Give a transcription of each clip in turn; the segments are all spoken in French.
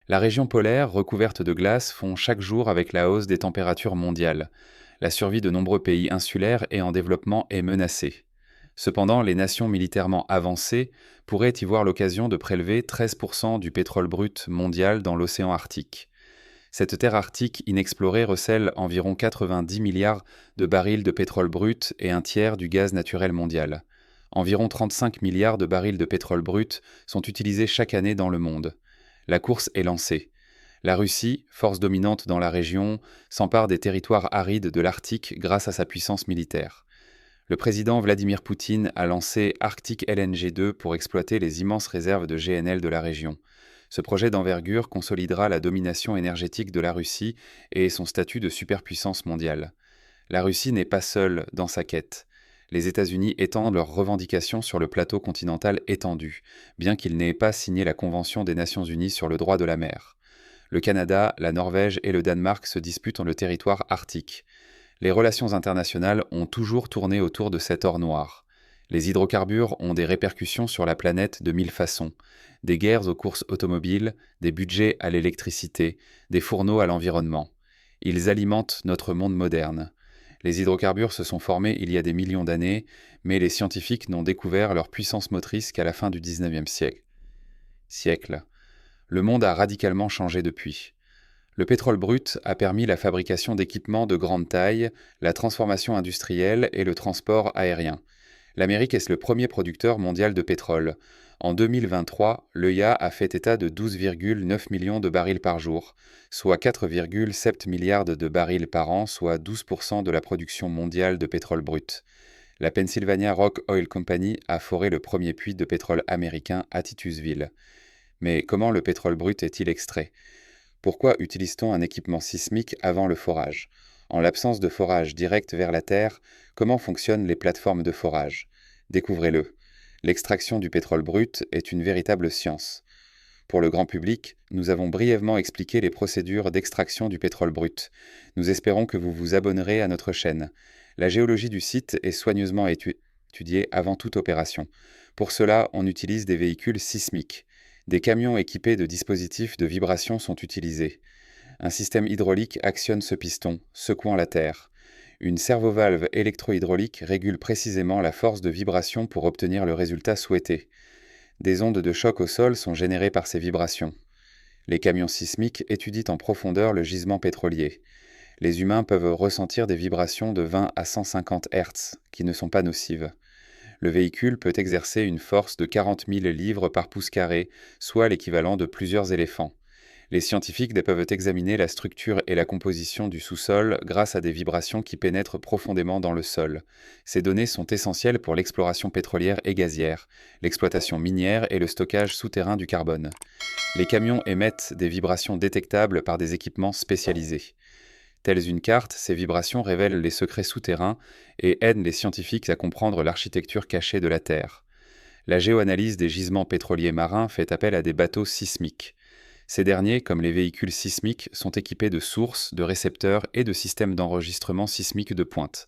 La région polaire, recouverte de glace, fond chaque jour avec la hausse des températures mondiales. La survie de nombreux pays insulaires et en développement est menacée. Cependant, les nations militairement avancées pourraient y voir l'occasion de prélever 13% du pétrole brut mondial dans l'océan Arctique. Cette terre arctique inexplorée recèle environ 90 milliards de barils de pétrole brut et un tiers du gaz naturel mondial. Environ 35 milliards de barils de pétrole brut sont utilisés chaque année dans le monde. La course est lancée. La Russie, force dominante dans la région, s'empare des territoires arides de l'Arctique grâce à sa puissance militaire. Le président Vladimir Poutine a lancé Arctic LNG 2 pour exploiter les immenses réserves de GNL de la région. Ce projet d'envergure consolidera la domination énergétique de la Russie et son statut de superpuissance mondiale. La Russie n'est pas seule dans sa quête. Les États-Unis étendent leurs revendications sur le plateau continental étendu, bien qu'ils n'aient pas signé la Convention des Nations Unies sur le droit de la mer. Le Canada, la Norvège et le Danemark se disputent le territoire arctique. Les relations internationales ont toujours tourné autour de cet or noir. Les hydrocarbures ont des répercussions sur la planète de mille façons. Des guerres aux courses automobiles, des budgets à l'électricité, des fourneaux à l'environnement. Ils alimentent notre monde moderne. Les hydrocarbures se sont formés il y a des millions d'années, mais les scientifiques n'ont découvert leur puissance motrice qu'à la fin du XIXe siècle. Le monde a radicalement changé depuis. Le pétrole brut a permis la fabrication d'équipements de grande taille, la transformation industrielle et le transport aérien. L'Amérique est le premier producteur mondial de pétrole. En 2023, l'EIA a fait état de 12,9 millions de barils par jour, soit 4,7 milliards de barils par an, soit 12% de la production mondiale de pétrole brut. La Pennsylvania Rock Oil Company a foré le premier puits de pétrole américain à Titusville. Mais comment le pétrole brut est-il extrait ? Pourquoi utilise-t-on un équipement sismique avant le forage ? En l'absence de forage direct vers la Terre, comment fonctionnent les plateformes de forage ? Découvrez-le. L'extraction du pétrole brut est une véritable science. Pour le grand public, nous avons brièvement expliqué les procédures d'extraction du pétrole brut. Nous espérons que vous vous abonnerez à notre chaîne. La géologie du site est soigneusement étudiée avant toute opération. Pour cela, on utilise des véhicules sismiques. Des camions équipés de dispositifs de vibration sont utilisés. Un système hydraulique actionne ce piston, secouant la terre. Une servovalve électro-hydraulique régule précisément la force de vibration pour obtenir le résultat souhaité. Des ondes de choc au sol sont générées par ces vibrations. Les camions sismiques étudient en profondeur le gisement pétrolier. Les humains peuvent ressentir des vibrations de 20 à 150 Hz, qui ne sont pas nocives. Le véhicule peut exercer une force de 40 000 livres par pouce carré, soit l'équivalent de plusieurs éléphants. Les scientifiques peuvent examiner la structure et la composition du sous-sol grâce à des vibrations qui pénètrent profondément dans le sol. Ces données sont essentielles pour l'exploration pétrolière et gazière, l'exploitation minière et le stockage souterrain du carbone. Les camions émettent des vibrations détectables par des équipements spécialisés. Telles une carte, ces vibrations révèlent les secrets souterrains et aident les scientifiques à comprendre l'architecture cachée de la Terre. La géoanalyse des gisements pétroliers marins fait appel à des bateaux sismiques. Ces derniers, comme les véhicules sismiques, sont équipés de sources, de récepteurs et de systèmes d'enregistrement sismique de pointe.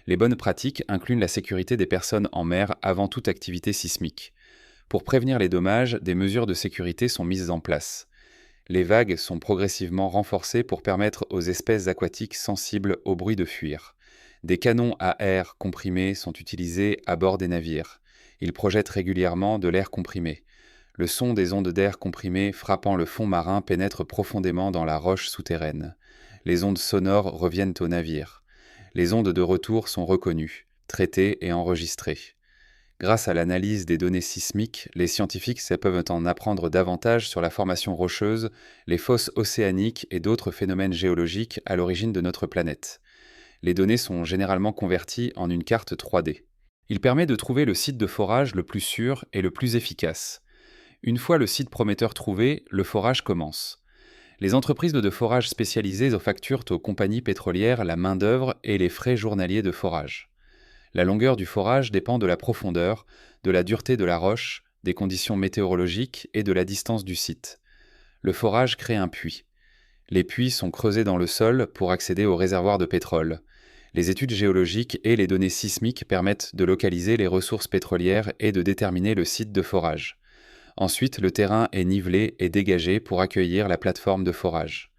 Les bonnes pratiques incluent la sécurité des personnes en mer avant toute activité sismique. Pour prévenir les dommages, des mesures de sécurité sont mises en place. Les vagues sont progressivement renforcées pour permettre aux espèces aquatiques sensibles au bruit de fuir. Des canons à air comprimé sont utilisés à bord des navires. Ils projettent régulièrement de l'air comprimé. Le son des ondes d'air comprimé frappant le fond marin pénètre profondément dans la roche souterraine. Les ondes sonores reviennent au navire. Les ondes de retour sont reconnues, traitées et enregistrées. Grâce à l'analyse des données sismiques, les scientifiques peuvent en apprendre davantage sur la formation rocheuse, les fosses océaniques et d'autres phénomènes géologiques à l'origine de notre planète. Les données sont généralement converties en une carte 3D. Il permet de trouver le site de forage le plus sûr et le plus efficace. Une fois le site prometteur trouvé, le forage commence. Les entreprises de forage spécialisées facturent aux compagnies pétrolières la main-d'œuvre et les frais journaliers de forage. La longueur du forage dépend de la profondeur, de la dureté de la roche, des conditions météorologiques et de la distance du site. Le forage crée un puits. Les puits sont creusés dans le sol pour accéder aux réservoirs de pétrole. Les études géologiques et les données sismiques permettent de localiser les ressources pétrolières et de déterminer le site de forage. Ensuite, le terrain est nivelé et dégagé pour accueillir la plateforme de forage.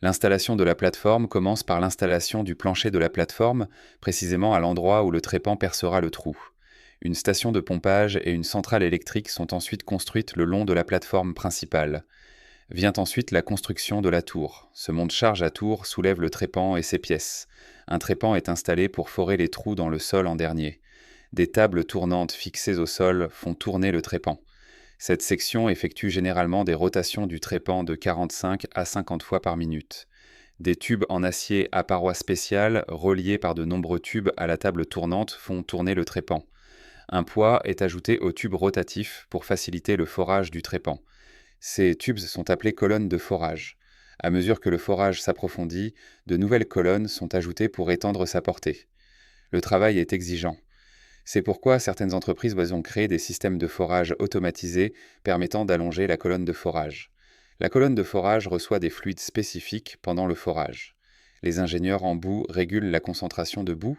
L'installation de la plateforme commence par l'installation du plancher de la plateforme, précisément à l'endroit où le trépan percera le trou. Une station de pompage et une centrale électrique sont ensuite construites le long de la plateforme principale. Vient ensuite la construction de la tour. Ce monte-charge à tour soulève le trépan et ses pièces. Un trépan est installé pour forer les trous dans le sol en dernier. Des tables tournantes fixées au sol font tourner le trépan. Cette section effectue généralement des rotations du trépan de 45 à 50 fois par minute. Des tubes en acier à parois spéciales, reliés par de nombreux tubes à la table tournante, font tourner le trépan. Un poids est ajouté aux tubes rotatifs pour faciliter le forage du trépan. Ces tubes sont appelés colonnes de forage. À mesure que le forage s'approfondit, de nouvelles colonnes sont ajoutées pour étendre sa portée. Le travail est exigeant. C'est pourquoi certaines entreprises ont créé des systèmes de forage automatisés permettant d'allonger la colonne de forage. La colonne de forage reçoit des fluides spécifiques pendant le forage. Les ingénieurs en boue régulent la concentration de boue.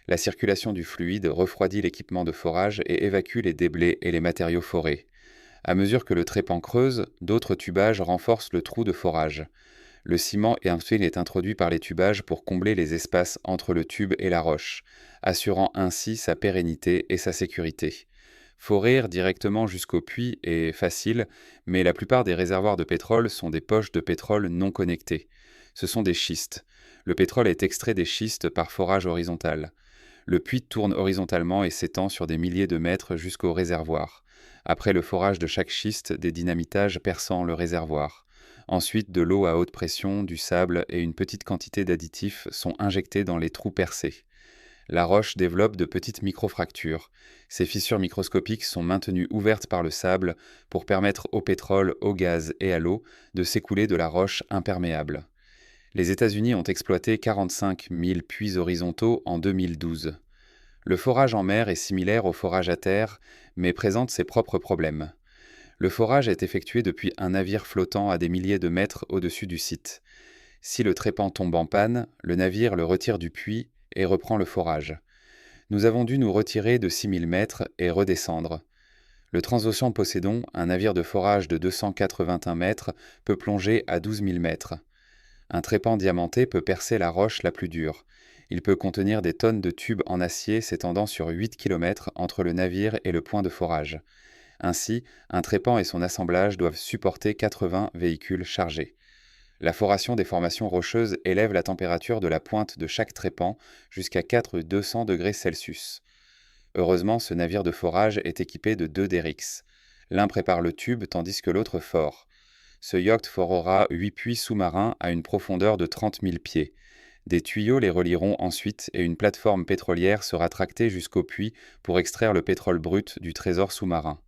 La circulation du fluide refroidit l'équipement de forage et évacue les déblais et les matériaux forés. À mesure que le trépan creuse, d'autres tubages renforcent le trou de forage. Le ciment et un fil est introduit par les tubages pour combler les espaces entre le tube et la roche, assurant ainsi sa pérennité et sa sécurité. Forer directement jusqu'au puits est facile, mais la plupart des réservoirs de pétrole sont des poches de pétrole non connectées. Ce sont des schistes. Le pétrole est extrait des schistes par forage horizontal. Le puits tourne horizontalement et s'étend sur des milliers de mètres jusqu'au réservoir. Après le forage de chaque schiste, des dynamitages perçant le réservoir. Ensuite, de l'eau à haute pression, du sable et une petite quantité d'additifs sont injectés dans les trous percés. La roche développe de petites microfractures. Ces fissures microscopiques sont maintenues ouvertes par le sable pour permettre au pétrole, au gaz et à l'eau de s'écouler de la roche imperméable. Les États-Unis ont exploité 45 000 puits horizontaux en 2012. Le forage en mer est similaire au forage à terre, mais présente ses propres problèmes. Le forage est effectué depuis un navire flottant à des milliers de mètres au-dessus du site. Si le trépan tombe en panne, le navire le retire du puits et reprend le forage. Nous avons dû nous retirer de 6000 mètres et redescendre. Le Transocean Poséidon, un navire de forage de 281 mètres, peut plonger à 12 000 mètres. Un trépan diamanté peut percer la roche la plus dure. Il peut contenir des tonnes de tubes en acier s'étendant sur 8 km entre le navire et le point de forage. Ainsi, un trépan et son assemblage doivent supporter 80 véhicules chargés. La foration des formations rocheuses élève la température de la pointe de chaque trépan jusqu'à 400 degrés Celsius. Heureusement, ce navire de forage est équipé de 2 derricks. L'un prépare le tube tandis que l'autre fore. Ce yacht forera 8 puits sous-marins à une profondeur de 30 000 pieds. Des tuyaux les relieront ensuite et une plateforme pétrolière sera tractée jusqu'au puits pour extraire le pétrole brut du trésor sous-marin.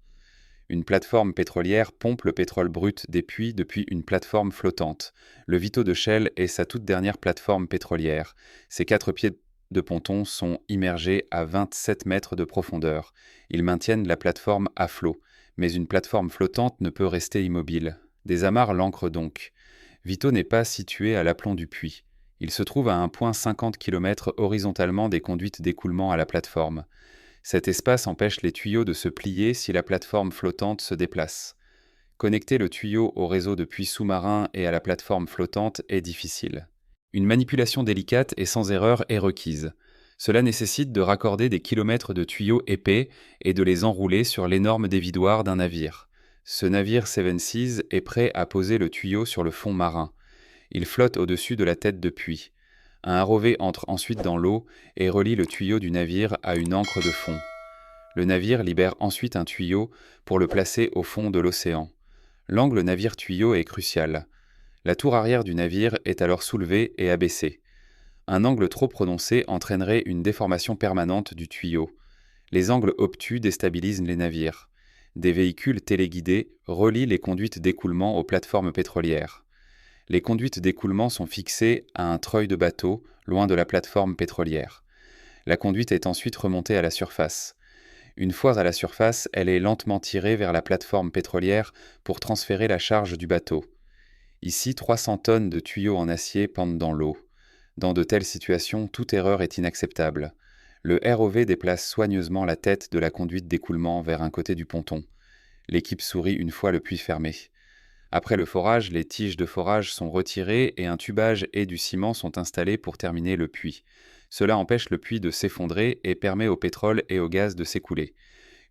Une plateforme pétrolière pompe le pétrole brut des puits depuis une plateforme flottante. Le Vito de Shell est sa toute dernière plateforme pétrolière. Ses 4 pieds de ponton sont immergés à 27 mètres de profondeur. Ils maintiennent la plateforme à flot, mais une plateforme flottante ne peut rester immobile. Des amarres l'ancrent donc. Vito n'est pas situé à l'aplomb du puits. Il se trouve à un point 50 km horizontalement des conduites d'écoulement à la plateforme. Cet espace empêche les tuyaux de se plier si la plateforme flottante se déplace. Connecter le tuyau au réseau de puits sous-marins et à la plateforme flottante est difficile. Une manipulation délicate et sans erreur est requise. Cela nécessite de raccorder des kilomètres de tuyaux épais et de les enrouler sur l'énorme dévidoir d'un navire. Ce navire Seven Seas est prêt à poser le tuyau sur le fond marin. Il flotte au-dessus de la tête de puits. Un ROV entre ensuite dans l'eau et relie le tuyau du navire à une ancre de fond. Le navire libère ensuite un tuyau pour le placer au fond de l'océan. L'angle navire-tuyau est crucial. La tour arrière du navire est alors soulevée et abaissée. Un angle trop prononcé entraînerait une déformation permanente du tuyau. Les angles obtus déstabilisent les navires. Des véhicules téléguidés relient les conduites d'écoulement aux plateformes pétrolières. Les conduites d'écoulement sont fixées à un treuil de bateau, loin de la plateforme pétrolière. La conduite est ensuite remontée à la surface. Une fois à la surface, elle est lentement tirée vers la plateforme pétrolière pour transférer la charge du bateau. Ici, 300 tonnes de tuyaux en acier pendent dans l'eau. Dans de telles situations, toute erreur est inacceptable. Le ROV déplace soigneusement la tête de la conduite d'écoulement vers un côté du ponton. L'équipe sourit une fois le puits fermé. Après le forage, les tiges de forage sont retirées et un tubage et du ciment sont installés pour terminer le puits. Cela empêche le puits de s'effondrer et permet au pétrole et au gaz de s'écouler.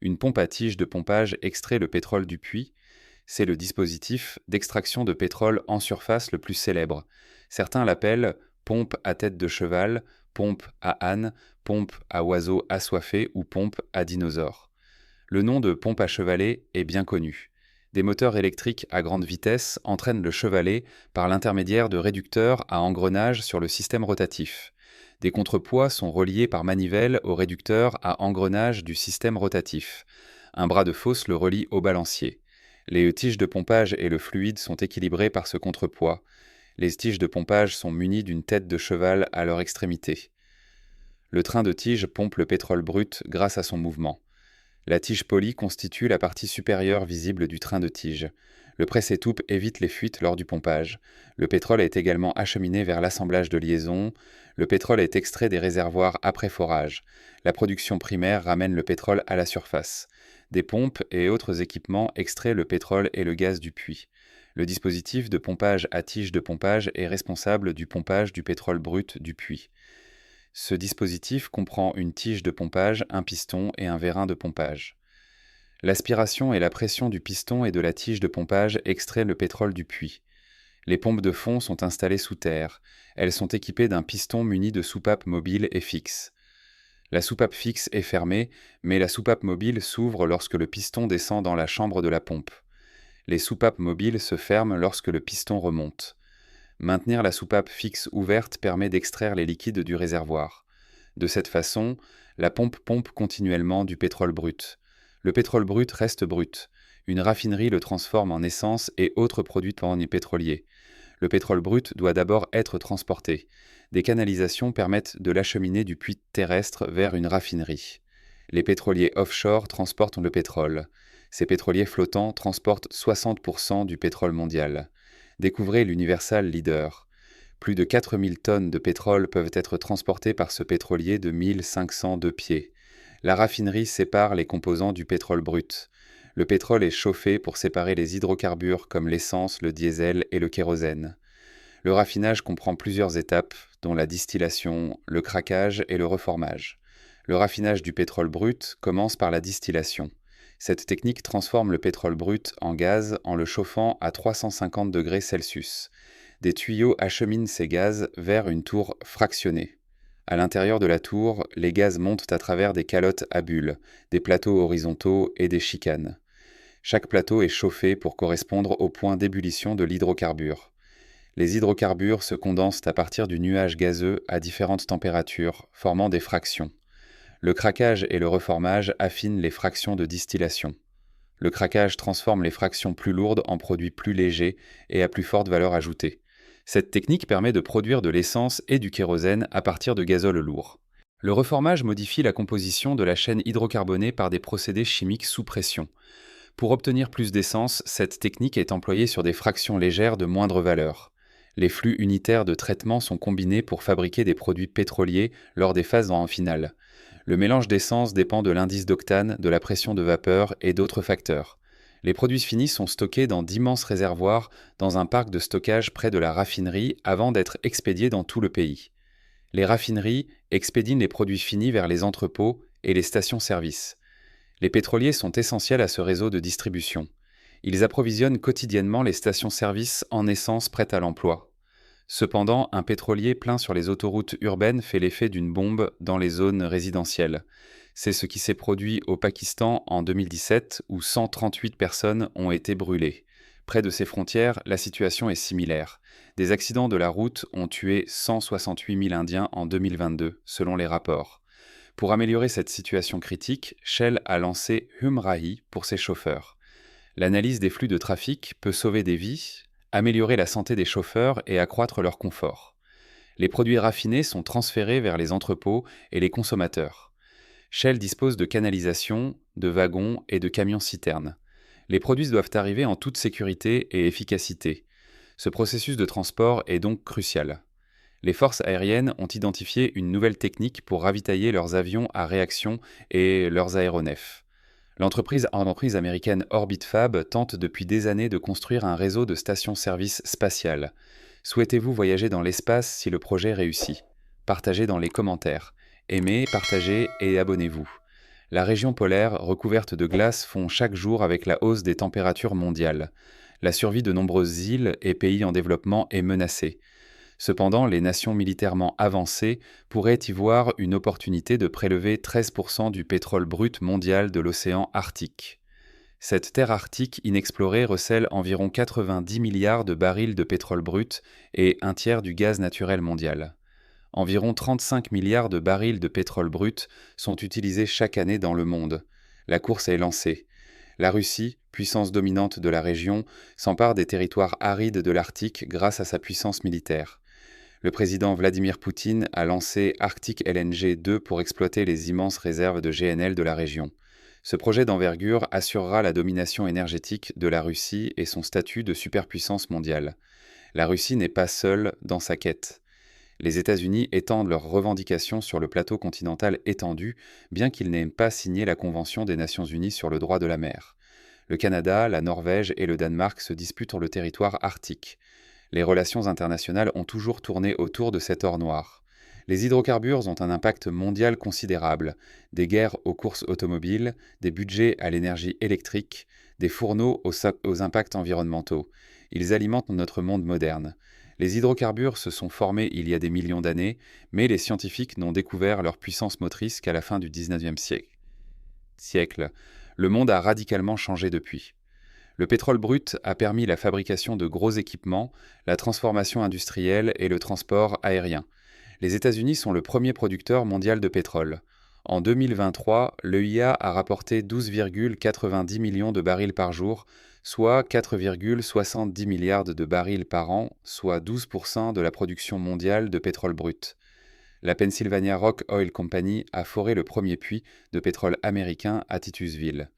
Une pompe à tige de pompage extrait le pétrole du puits. C'est le dispositif d'extraction de pétrole en surface le plus célèbre. Certains l'appellent pompe à tête de cheval, pompe à âne, pompe à oiseau assoiffé ou pompe à dinosaure. Le nom de pompe à chevalet est bien connu. Des moteurs électriques à grande vitesse entraînent le chevalet par l'intermédiaire de réducteurs à engrenages sur le système rotatif. Des contrepoids sont reliés par manivelle au réducteur à engrenage du système rotatif. Un bras de fosse le relie au balancier. Les tiges de pompage et le fluide sont équilibrés par ce contrepoids. Les tiges de pompage sont munies d'une tête de cheval à leur extrémité. Le train de tige pompe le pétrole brut grâce à son mouvement. La tige polie constitue la partie supérieure visible du train de tige. Le presse-étoupe évite les fuites lors du pompage. Le pétrole est également acheminé vers l'assemblage de liaison. Le pétrole est extrait des réservoirs après forage. La production primaire ramène le pétrole à la surface. Des pompes et autres équipements extraient le pétrole et le gaz du puits. Le dispositif de pompage à tige de pompage est responsable du pompage du pétrole brut du puits. Ce dispositif comprend une tige de pompage, un piston et un vérin de pompage. L'aspiration et la pression du piston et de la tige de pompage extraient le pétrole du puits. Les pompes de fond sont installées sous terre. Elles sont équipées d'un piston muni de soupapes mobiles et fixes. La soupape fixe est fermée, mais la soupape mobile s'ouvre lorsque le piston descend dans la chambre de la pompe. Les soupapes mobiles se ferment lorsque le piston remonte. Maintenir la soupape fixe ouverte permet d'extraire les liquides du réservoir. De cette façon, la pompe pompe continuellement du pétrole brut. Le pétrole brut reste brut. Une raffinerie le transforme en essence et autres produits pétroliers. Le pétrole brut doit d'abord être transporté. Des canalisations permettent de l'acheminer du puits terrestre vers une raffinerie. Les pétroliers offshore transportent le pétrole. Ces pétroliers flottants transportent 60% du pétrole mondial. Découvrez l'Universal Leader. Plus de 4000 tonnes de pétrole peuvent être transportées par ce pétrolier de 1502 pieds. La raffinerie sépare les composants du pétrole brut. Le pétrole est chauffé pour séparer les hydrocarbures comme l'essence, le diesel et le kérosène. Le raffinage comprend plusieurs étapes, dont la distillation, le craquage et le reformage. Le raffinage du pétrole brut commence par la distillation. Cette technique transforme le pétrole brut en gaz en le chauffant à 350 degrés Celsius. Des tuyaux acheminent ces gaz vers une tour fractionnée. À l'intérieur de la tour, les gaz montent à travers des calottes à bulles, des plateaux horizontaux et des chicanes. Chaque plateau est chauffé pour correspondre au point d'ébullition de l'hydrocarbure. Les hydrocarbures se condensent à partir du nuage gazeux à différentes températures, formant des fractions. Le craquage et le reformage affinent les fractions de distillation. Le craquage transforme les fractions plus lourdes en produits plus légers et à plus forte valeur ajoutée. Cette technique permet de produire de l'essence et du kérosène à partir de gazole lourd. Le reformage modifie la composition de la chaîne hydrocarbonée par des procédés chimiques sous pression. Pour obtenir plus d'essence, cette technique est employée sur des fractions légères de moindre valeur. Les flux unitaires de traitement sont combinés pour fabriquer des produits pétroliers lors des phases en finale. Le mélange d'essence dépend de l'indice d'octane, de la pression de vapeur et d'autres facteurs. Les produits finis sont stockés dans d'immenses réservoirs dans un parc de stockage près de la raffinerie avant d'être expédiés dans tout le pays. Les raffineries expédient les produits finis vers les entrepôts et les stations-service. Les pétroliers sont essentiels à ce réseau de distribution. Ils approvisionnent quotidiennement les stations-service en essence prête à l'emploi. Cependant, un pétrolier plein sur les autoroutes urbaines fait l'effet d'une bombe dans les zones résidentielles. C'est ce qui s'est produit au Pakistan en 2017 où 138 personnes ont été brûlées. Près de ces frontières, la situation est similaire. Des accidents de la route ont tué 168 000 Indiens en 2022, selon les rapports. Pour améliorer cette situation critique, Shell a lancé Humrahi pour ses chauffeurs. L'analyse des flux de trafic peut sauver des vies, améliorer la santé des chauffeurs et accroître leur confort. Les produits raffinés sont transférés vers les entrepôts et les consommateurs. Shell dispose de canalisations, de wagons et de camions-citernes. Les produits doivent arriver en toute sécurité et efficacité. Ce processus de transport est donc crucial. Les forces aériennes ont identifié une nouvelle technique pour ravitailler leurs avions à réaction et leurs aéronefs. L'entreprise américaine Orbit Fab tente depuis des années de construire un réseau de stations-service spatiales. Souhaitez-vous voyager dans l'espace si le projet réussit? Partagez dans les commentaires. Aimez, partagez et abonnez-vous. La région polaire, recouverte de glace, fond chaque jour avec la hausse des températures mondiales. La survie de nombreuses îles et pays en développement est menacée. Cependant, les nations militairement avancées pourraient y voir une opportunité de prélever 13% du pétrole brut mondial de l'océan Arctique. Cette terre arctique inexplorée recèle environ 90 milliards de barils de pétrole brut et un tiers du gaz naturel mondial. Environ 35 milliards de barils de pétrole brut sont utilisés chaque année dans le monde. La course est lancée. La Russie, puissance dominante de la région, s'empare des territoires arides de l'Arctique grâce à sa puissance militaire. Le président Vladimir Poutine a lancé Arctic LNG 2 pour exploiter les immenses réserves de GNL de la région. Ce projet d'envergure assurera la domination énergétique de la Russie et son statut de superpuissance mondiale. La Russie n'est pas seule dans sa quête. Les États-Unis étendent leurs revendications sur le plateau continental étendu, bien qu'ils n'aient pas signé la Convention des Nations Unies sur le droit de la mer. Le Canada, la Norvège et le Danemark se disputent le territoire arctique. Les relations internationales ont toujours tourné autour de cet or noir. Les hydrocarbures ont un impact mondial considérable, des guerres aux courses automobiles, des budgets à l'énergie électrique, des fourneaux aux impacts environnementaux. Ils alimentent notre monde moderne. Les hydrocarbures se sont formés il y a des millions d'années, mais les scientifiques n'ont découvert leur puissance motrice qu'à la fin du XIXe siècle. Le monde a radicalement changé depuis. Le pétrole brut a permis la fabrication de gros équipements, la transformation industrielle et le transport aérien. Les États-Unis sont le premier producteur mondial de pétrole. En 2023, l'EIA a rapporté 12,90 millions de barils par jour, soit 4,70 milliards de barils par an, soit 12% de la production mondiale de pétrole brut. La Pennsylvania Rock Oil Company a foré le premier puits de pétrole américain à Titusville.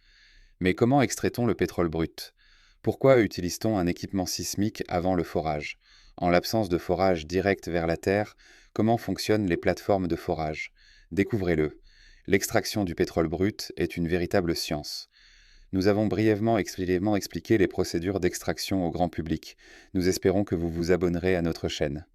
Mais comment extrait-on le pétrole brut? Pourquoi utilise-t-on un équipement sismique avant le forage? En l'absence de forage direct vers la terre, comment fonctionnent les plateformes de forage? Découvrez-le. L'extraction du pétrole brut est une véritable science. Nous avons brièvement expliqué les procédures d'extraction au grand public. Nous espérons que vous vous abonnerez à notre chaîne.